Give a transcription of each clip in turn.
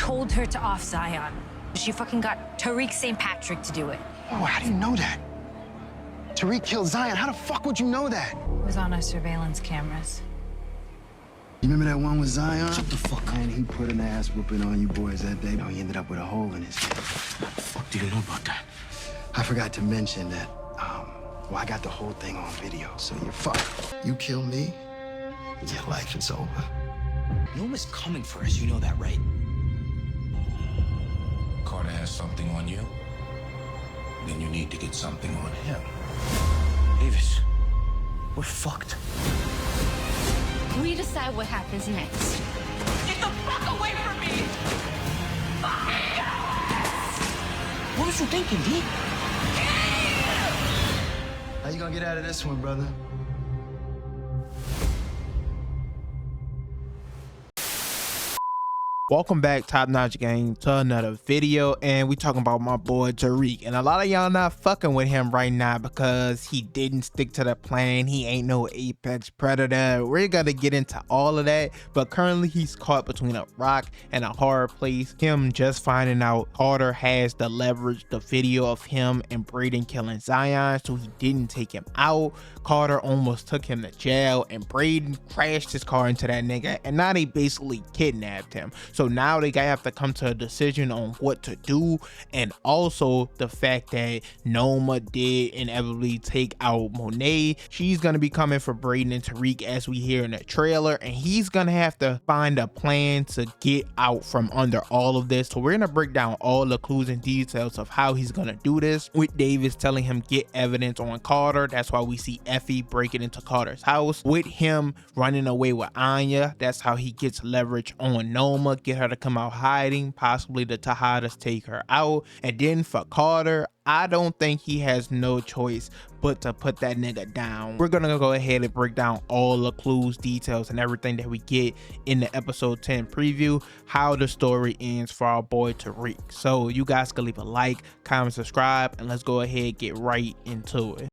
told her to off Zion. She fucking got Tariq St. Patrick to do it. Oh, how do you know that? Tariq killed Zion. How the fuck would you know that? It was on our surveillance cameras. You remember that one with Zion? Shut the fuck up. Man, he put an ass whooping on you boys that day. He ended up with a hole in his head. How the fuck do you know about that? I forgot to mention that, well, I got the whole thing on video, so you're fucked. You kill me, your life is over. Noma's coming for us, you know that, right? Carter has something on you, then you need to get something on him. Davis, we're fucked. We decide what happens next. Get the fuck away from me! What was you thinking, D? How you gonna get out of this one, brother? Welcome back, Top Notch Gang, to another video, and we talking about my boy Tariq. And a lot of y'all not fucking with him right now because he didn't stick to the plan. He ain't no apex predator. We're gonna get into all of that, but currently he's caught between a rock and a hard place. Him just finding out Carter has the leverage, the video of him and Braden killing Zion, so he didn't take him out. Carter almost took him to jail, and Braden crashed his car into that nigga, and now they basically kidnapped him. So now they gotta have to come to a decision on what to do, and also the fact that Noma did inevitably take out Monet. She's gonna be coming for Braden and Tariq as we hear in the trailer, and he's gonna have to find a plan to get out from under all of this. So we're gonna break down all the clues and details of how he's gonna do this, with Davis telling him get evidence on Carter. That's why we see Effie breaking into Carter's house, with him running away with Anya. That's how he gets leverage on Noma, get her to come out hiding, possibly the Tejedas take her out. And then for Carter, I don't think he has no choice but to put that nigga down. We're gonna go ahead and break down all the clues, details, and everything that we get in the episode 10 preview, how the story ends for our boy Tariq. So you guys can leave a like, comment, subscribe, and let's go ahead and get right into it.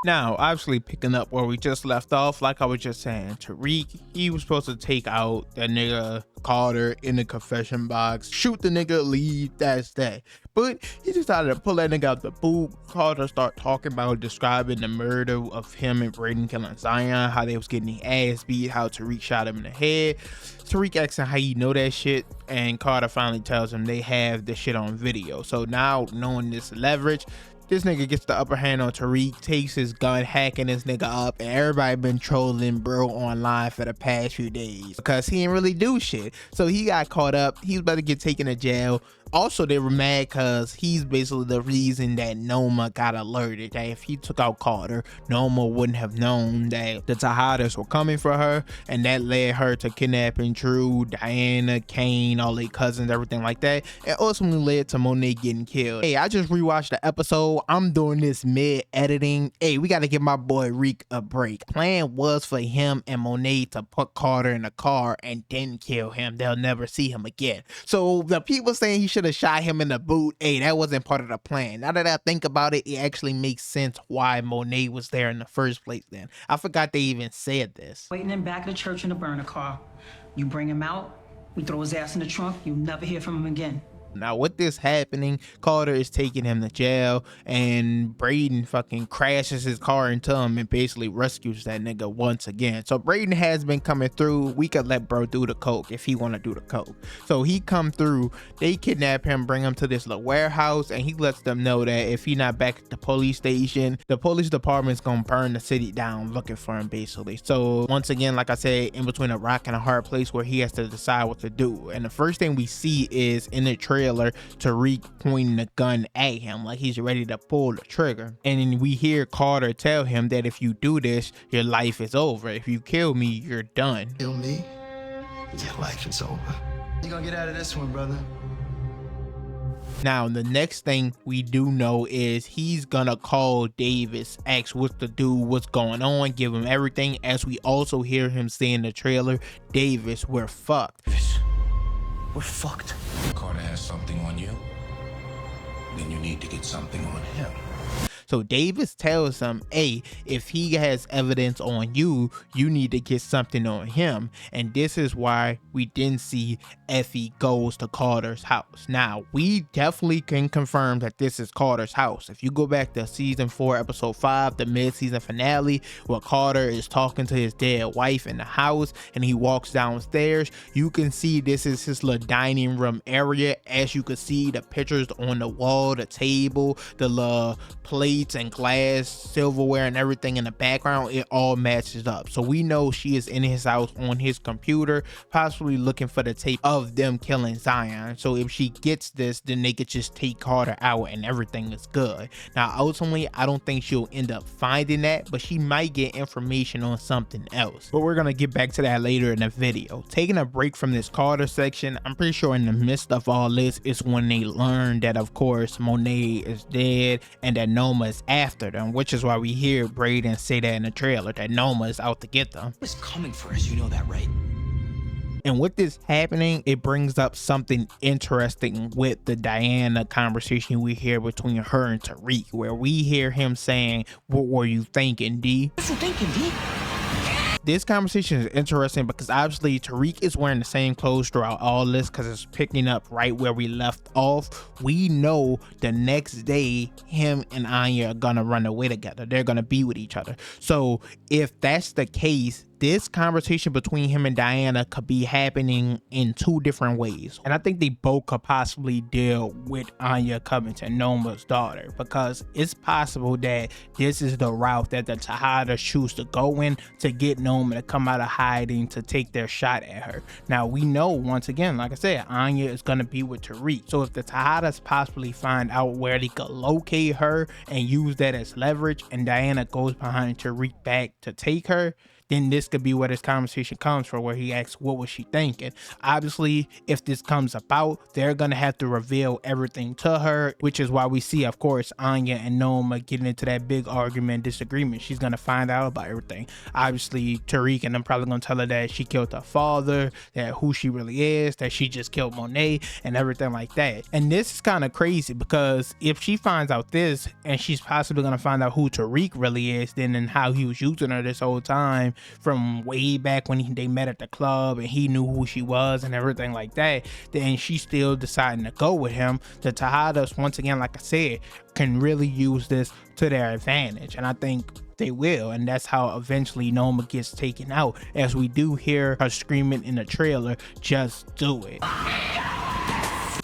Now, obviously picking up where we just left off, like I was just saying, Tariq, he was supposed to take out that nigga Carter in the confession box, shoot the nigga, leave, that's that. But he decided to pull that nigga out the boot. Carter start talking about describing the murder of him and Braden killing Zion, how they was getting their ass beat, how Tariq shot him in the head. Tariq asking how you know that shit, and Carter finally tells him they have the shit on video. So now, knowing this leverage, this nigga gets the upper hand on Tariq, takes his gun, hacking this nigga up, and everybody been trolling bro online for the past few days because he didn't really do shit. So he got caught up. He was about to get taken to jail. Also, they were mad because he's basically the reason that Noma got alerted that if he took out Carter, Noma wouldn't have known that the Tejedas were coming for her, and that led her to kidnapping Drew, Diana, Cane, all their cousins, everything like that, and ultimately led to Monet getting killed. Hey, I just rewatched the episode. I'm doing this mid-editing. Hey, we got to give my boy Reek a break. Plan was for him and Monet to put Carter in the car and then kill him. They'll never see him again. So the people saying he should have shot him in the boot, hey, that wasn't part of the plan. Now that I think about it, it actually makes sense why Monet was there in the first place then. I forgot they even said this. Waiting in back of the church in a burner car. You bring him out, we throw his ass in the trunk, you'll never hear from him again. Now with this happening, Carter is taking him to jail, and Braden fucking crashes his car into him and basically rescues that nigga once again. So Braden has been coming through. We could let bro do the coke if he want to do the coke. So he come through, they kidnap him, bring him to this little warehouse, and he lets them know that if he not back at the police station, the police department's gonna burn the city down looking for him basically. So once again, like I said, in between a rock and a hard place where he has to decide what to do. And the first thing we see is in the trailer, Tariq pointing the gun at him like he's ready to pull the trigger, and then we hear Carter tell him that if you do this, your life is over. If you kill me, you're done. Kill me, your life is over. You gonna get out of this one, brother? Now, the next thing we do know is he's gonna call Davis, ask what to do, what's going on, give him everything, as we also hear him say in the trailer, Davis, we're fucked. Davis, we're fucked. Carter has something on you, then you need to get something on him. So Davis tells him, hey, if he has evidence on you, you need to get something on him. And this is why we didn't see Effie goes to Carter's house. Now, we definitely can confirm that this is Carter's house. If you go back to season 4, episode 5, the mid-season finale, where Carter is talking to his dead wife in the house and he walks downstairs, you can see this is his little dining room area. As you can see, the pictures on the wall, the table, the little plates and glass, silverware and everything in the background, it all matches up. So we know she is in his house on his computer, possibly looking for the tape of them killing Zion. So if she gets this, then they could just take Carter out and everything is good. Now ultimately, I don't think she'll end up finding that, but she might get information on something else. But we're gonna get back to that later in the video. Taking a break from this Carter section, I'm pretty sure in the midst of all this is when they learn that of course Monet is dead and that Noma is after them, which is why we hear Braden say that in the trailer, that Noma is out to get them. Noma's coming for us, you know that, right? And with this happening, it brings up something interesting with the Diana conversation we hear between her and Tariq, where we hear him saying, what were you thinking, D? What you thinking, D? This conversation is interesting because obviously Tariq is wearing the same clothes throughout all this because it's picking up right where we left off. We know the next day him and Anya are gonna run away together. They're gonna be with each other. So if that's the case, this conversation between him and Diana could be happening in two different ways. And I think they both could possibly deal with Anya Covington, Noma's daughter, because it's possible that this is the route that the Tejedas choose to go in to get Noma to come out of hiding to take their shot at her. Now we know, once again, like I said, Anya is going to be with Tariq. So if the Tejedas possibly find out where they could locate her and use that as leverage, and Diana goes behind Tariq back to take her, then this could be where this conversation comes from, where he asks, what was she thinking? Obviously, if this comes about, they're going to have to reveal everything to her, which is why we see, of course, Anya and Noma getting into that big argument, disagreement. She's going to find out about everything. Obviously, Tariq and them probably going to tell her that she killed her father, that who she really is, that she just killed Monet and everything like that. And this is kind of crazy because if she finds out this, and she's possibly going to find out who Tariq really is, then and how he was using her this whole time, from way back when they met at the club and he knew who she was and everything like that, then she's still deciding to go with him. The Tejedas, once again, like I said, can really use this to their advantage, and I think they will, and that's how eventually Noma gets taken out, as we do hear her screaming in the trailer, just do it.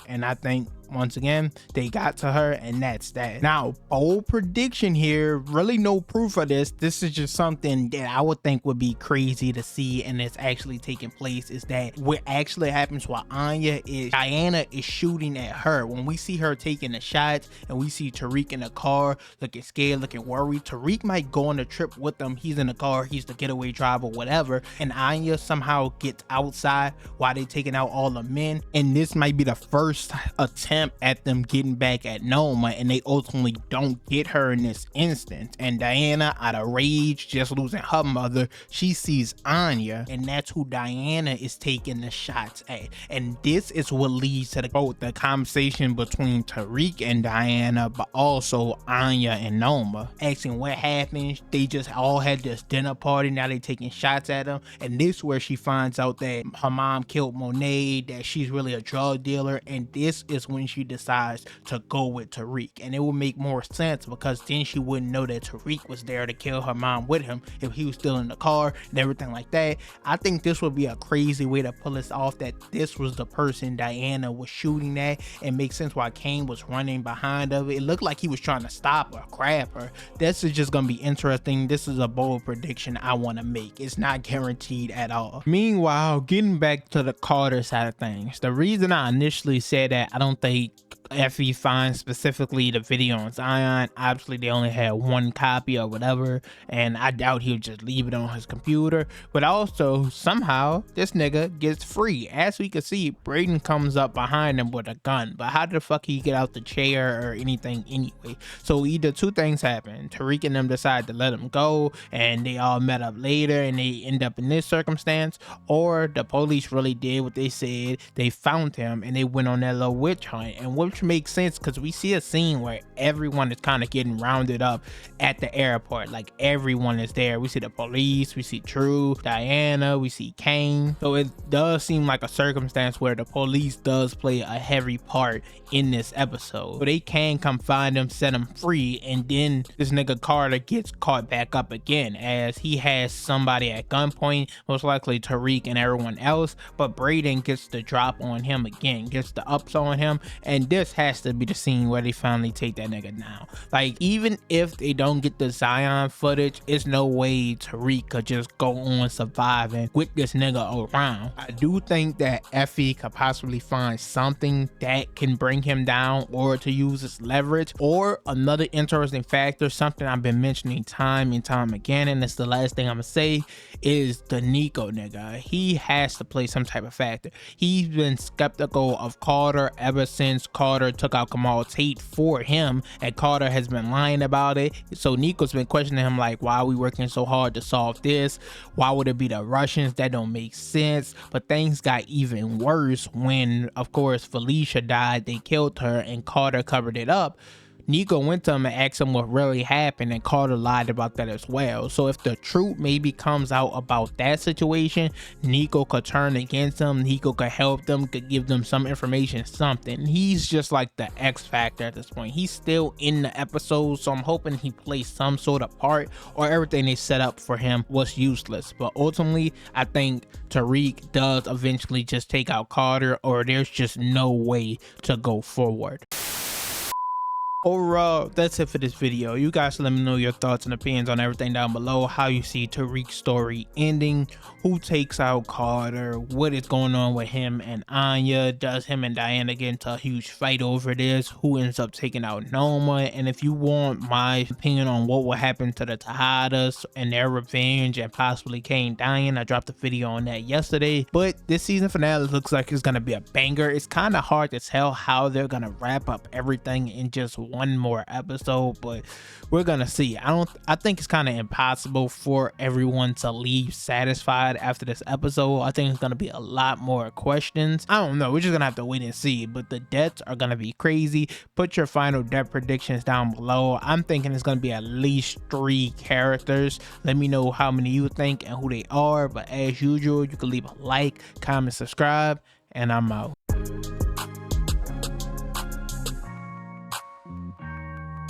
And I think once again they got to her, and that's that. Now, bold prediction here, really no proof of this, this is just something that I would think would be crazy to see and it's actually taking place, is that what actually happens while Diana is shooting at her. When we see her taking the shots and we see Tariq in the car looking scared, looking worried, Tariq might go on the trip with them. He's in the car, he's the getaway driver, whatever, and Anya somehow gets outside while they taking out all the men, and this might be the first attempt at them getting back at Noma, and they ultimately don't get her in this instance. And Diana, out of rage, just losing her mother, she sees Anya, and that's who Diana is taking the shots at. And this is what leads to both the conversation between Tariq and Diana, but also Anya and Noma, asking what happened. They just all had this dinner party, now they taking shots at them, and this is where she finds out that her mom killed Monet, that she's really a drug dealer, and this is when she decides to go with Tariq. And it would make more sense because then she wouldn't know that Tariq was there to kill her mom with him if he was still in the car and everything like that. I think this would be a crazy way to pull this off, that this was the person Diana was shooting at, and makes sense why Cane was running behind her. It looked like he was trying to stop her, grab her. This is just gonna be interesting. This is a bold prediction I want to make. It's not guaranteed at all. Meanwhile, getting back to the Carter side of things, the reason I initially said that I don't think Effie finds specifically the video on Zion, obviously they only had one copy or whatever, and I doubt he'll just leave it on his computer. But also, somehow this nigga gets free. As we can see, Braden comes up behind him with a gun, but how the fuck he get out the chair or anything anyway? So either two things happen: Tariq and them decide to let him go and they all met up later and they end up in this circumstance, or the police really did what they said, they found him and they went on that little witch hunt. And which makes sense because we see a scene where everyone is kind of getting rounded up at the airport. Like everyone is there. We see the police, we see True, Diana, we see Cane. So it does seem like a circumstance where the police does play a heavy part in this episode. So they can come find him, set him free, and then this nigga Carter gets caught back up again as he has somebody at gunpoint, most likely Tariq and everyone else, but Braden gets the drop on him again, gets the ups on him, and this has to be the scene where they finally take that nigga down. Like, even if they don't get the Zion footage, it's no way Tariq could just go on surviving with this nigga around. I do think that Effie could possibly find something that can bring him down or to use as leverage. Or another interesting factor, something I've been mentioning time and time again, and it's the last thing I'm gonna say, is the Nico nigga. He has to play some type of factor. He's been skeptical of Carter ever since Carter took out Kamal Tate for him, and Carter has been lying about it. So Nico's been questioning him like, why are we working so hard to solve this? Why would it be the Russians? That don't make sense. But things got even worse when, of course, Felicia died. They killed her and Carter covered it up. Nico went to him and asked him what really happened, and Carter lied about that as well. So if the truth maybe comes out about that situation, Nico could turn against him. Nico could help them, could give them some information, something. He's just like the X factor at this point. He's still in the episode, so I'm hoping he plays some sort of part, or everything they set up for him was useless. But ultimately, I think Tariq does eventually just take out Carter, or there's just no way to go forward. Overall, that's it for this video. You guys let me know your thoughts and opinions on everything down below. How you see Tariq's story ending, who takes out Carter, what is going on with him and Anya, does him and Diana get into a huge fight over this, who ends up taking out Noma, and if you want my opinion on what will happen to the Tejedas and their revenge and possibly Cane dying, I dropped a video on that yesterday. But this season finale looks like it's gonna be a banger. It's kind of hard to tell how they're gonna wrap up everything in just one more episode, but we're gonna see. I think it's kind of impossible for everyone to leave satisfied after this episode. I think it's gonna be a lot more questions. I don't know, we're just gonna have to wait and see, but the deaths are gonna be crazy. Put your final death predictions down below. I'm thinking it's gonna be at least 3 characters. Let me know how many you think and who they are, but as usual, you can leave a like, comment, subscribe, and I'm out.